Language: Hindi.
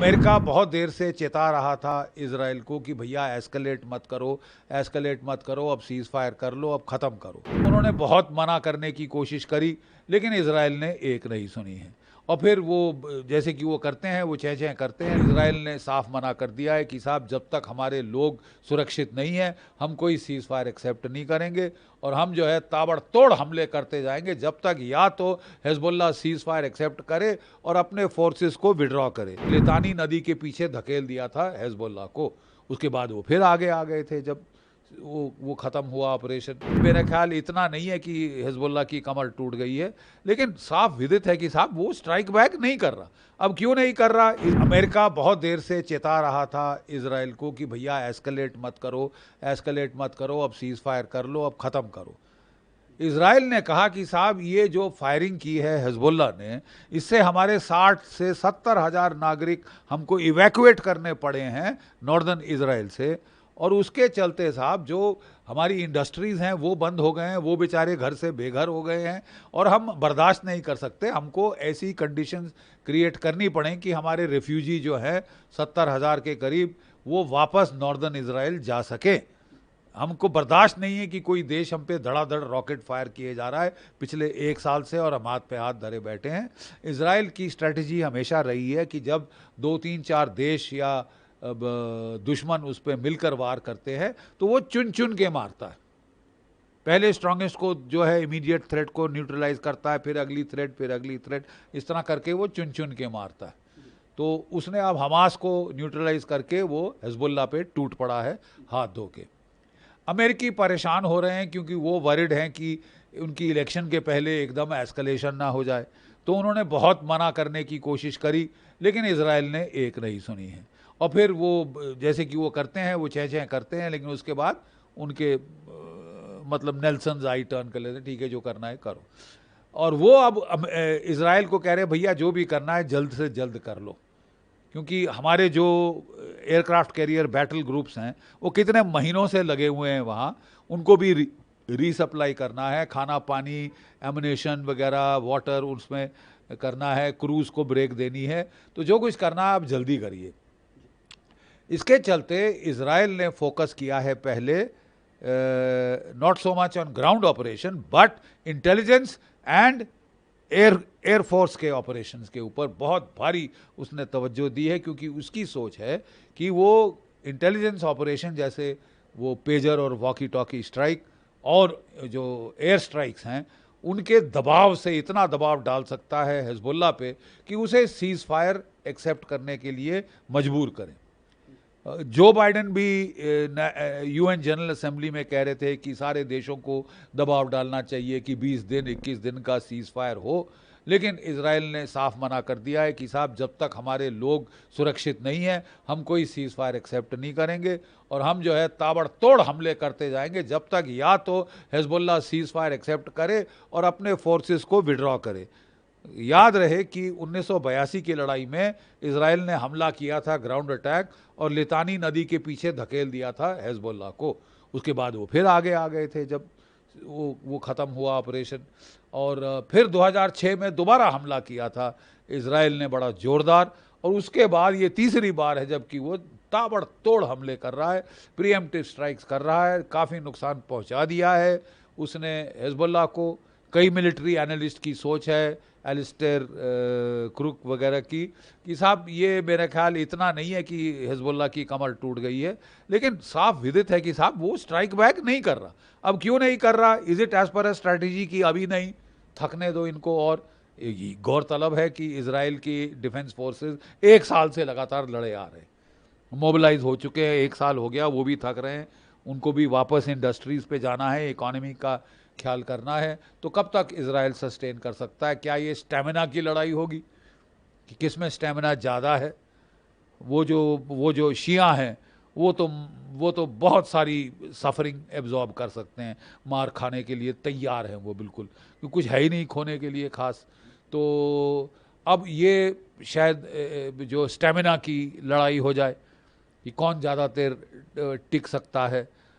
अमेरिका बहुत देर से चेता रहा था इजराइल को कि भैया एस्केलेट मत करो, अब सीज फायर कर लो, अब ख़त्म करो। उन्होंने बहुत मना करने की कोशिश करी, लेकिन इजराइल ने एक नहीं सुनी है। और फिर वो जैसे कि वो करते हैं, वो चह चह करते हैं। इजराइल ने साफ मना कर दिया है कि साहब जब तक हमारे लोग सुरक्षित नहीं हैं, हम कोई सीज फायर एक्सेप्ट नहीं करेंगे और हम जो है ताबड़तोड़ हमले करते जाएंगे जब तक या तो हिजबुल्लाह सीज फायर एक्सेप्ट करे और अपने फोर्सेस को विड्रॉ करे। लितानी नदी के पीछे धकेल दिया था हिजबुल्लाह को, उसके बाद वो फिर आगे आ गए थे जब वो ख़त्म हुआ ऑपरेशन। मेरा ख्याल इतना नहीं है कि हिजबुल्लाह की कमर टूट गई है, लेकिन साफ विदित है कि साहब वो स्ट्राइक बैक नहीं कर रहा। अब क्यों नहीं कर रहा? अमेरिका बहुत देर से चेता रहा था इजराइल को कि भैया एस्केलेट मत करो, अब सीज फायर कर लो, अब ख़त्म करो। इजराइल ने कहा कि साहब ये जो फायरिंग की है हिजबुल्लाह ने, इससे हमारे 60 से 70 हज़ार नागरिक हमको इवैक्यूएट करने पड़े हैं नॉर्दर्न इजराइल से, और उसके चलते साहब जो हमारी इंडस्ट्रीज़ हैं वो बंद हो गए हैं, वो बेचारे घर से बेघर हो गए हैं और हम बर्दाश्त नहीं कर सकते। हमको ऐसी कंडीशंस क्रिएट करनी पड़ें कि हमारे रेफ्यूजी जो हैं 70 हज़ार के करीब, वो वापस नॉर्दर्न इजराइल जा सके। हमको बर्दाश्त नहीं है कि कोई देश हम पे धड़ाधड़ रॉकेट फायर किए जा रहा है पिछले 1 साल से, और हम हाथ पे हाथ धरे बैठे हैं। इजराइल की स्ट्रेटजी हमेशा रही है कि जब 2-3-4 देश या दुश्मन उस पर मिलकर वार करते हैं तो वो चुन चुन के मारता है। पहले स्ट्रांगेस्ट को जो है इमीडिएट थ्रेट को न्यूट्रलाइज करता है, फिर अगली थ्रेट, इस तरह करके वो चुन चुन के मारता है। तो उसने अब हमास को न्यूट्रलाइज करके वो हिजबुल्लाह पे टूट पड़ा है हाथ धो के। अमेरिकी परेशान हो रहे हैं क्योंकि वो वरिड हैं कि उनकी इलेक्शन के पहले एकदम एस्केलेशन ना हो जाए। तो उन्होंने बहुत मना करने की कोशिश करी, लेकिन इजराइल ने एक नहीं सुनी है। और फिर वो जैसे कि वो करते हैं, वो चह चह करते हैं, लेकिन उसके बाद उनके मतलब नेल्सन आई टर्न कर लेते हैं, ठीक है जो करना है करो। और वो अब इजराइल को कह रहे हैं भैया जो भी करना है जल्द से जल्द कर लो, क्योंकि हमारे जो एयरक्राफ्ट कैरियर बैटल ग्रुप्स हैं वो कितने महीनों से लगे हुए हैं वहाँ, उनको भी रीसप्लाई करना है, खाना पानी एमुनेशन वगैरह वाटर उसमें करना है, क्रूज़ को ब्रेक देनी है। तो जो कुछ करना है आप जल्दी करिए। इसके चलते इजराइल ने फोकस किया है पहले not so much on ground operation but intelligence and air force के ऑपरेशंस के ऊपर बहुत भारी उसने तवज्जो दी है, क्योंकि उसकी सोच है कि वो इंटेलिजेंस ऑपरेशन जैसे वो पेजर और वॉकी टॉकी स्ट्राइक और जो एयर स्ट्राइक्स हैं उनके दबाव से इतना दबाव डाल सकता है हिजबुल्लाह पे कि उसे सीज फायर एक्सेप्ट करने के लिए मजबूर करें। जो बाइडेन भी यूएन जनरल असेंबली में कह रहे थे कि सारे देशों को दबाव डालना चाहिए कि 20 दिन 21 दिन का सीज फायर हो, लेकिन इजराइल ने साफ मना कर दिया है कि साहब जब तक हमारे लोग सुरक्षित नहीं हैं हम कोई सीज फायर एक्सेप्ट नहीं करेंगे और हम जो है ताबड़तोड़ हमले करते जाएंगे जब तक या तो हिजबुल्लाह सीज फायर एक्सेप्ट करे और अपने फोर्सेस को विड्रॉ करे। याद रहे कि 1982 की लड़ाई में इजराइल ने हमला किया था, ग्राउंड अटैक, और लितानी नदी के पीछे धकेल दिया था हिजबुल्लाह को। उसके बाद वो फिर आगे आ गए थे जब वो ख़त्म हुआ ऑपरेशन। और फिर 2006 में दोबारा हमला किया था इजराइल ने बड़ा ज़ोरदार, और उसके बाद ये तीसरी बार है जबकि वो ताबड़तोड़ हमले कर रहा है, प्रीएम्प्टिव स्ट्राइक्स कर रहा है, काफ़ी नुकसान पहुंचा दिया है उसने हिजबुल्लाह को। कई मिलिट्री एनालिस्ट की सोच है, एलिस्टेयर क्रुक वगैरह की, कि साहब ये मेरा ख्याल इतना नहीं है कि हिजबुल्लाह की कमर टूट गई है, लेकिन साफ विदित है कि साहब वो स्ट्राइक बैक नहीं कर रहा। अब क्यों नहीं कर रहा? Is it as per a strategy की अभी नहीं, थकने दो इनको। और गौरतलब है कि इजराइल की डिफेंस फोर्सेस 1 साल से लगातार लड़े आ रहे हैं, मोबिलाइज हो चुके हैं, 1 साल हो गया, वो भी थक रहे हैं, उनको भी वापस इंडस्ट्रीज़ पे जाना है, इकोनॉमी का ख्याल करना है। तो कब तक इजराइल सस्टेन कर सकता है? क्या ये स्टेमिना की लड़ाई होगी कि किस में स्टेमिना ज़्यादा है? वो जो शिया हैं वो तो बहुत सारी सफरिंग एब्जॉर्ब कर सकते हैं, मार खाने के लिए तैयार हैं वो बिल्कुल, क्योंकि कुछ है ही नहीं खोने के लिए ख़ास। तो अब ये शायद जो स्टेमिना की लड़ाई हो जाए कि कौन ज़्यादा देर टिक सकता है।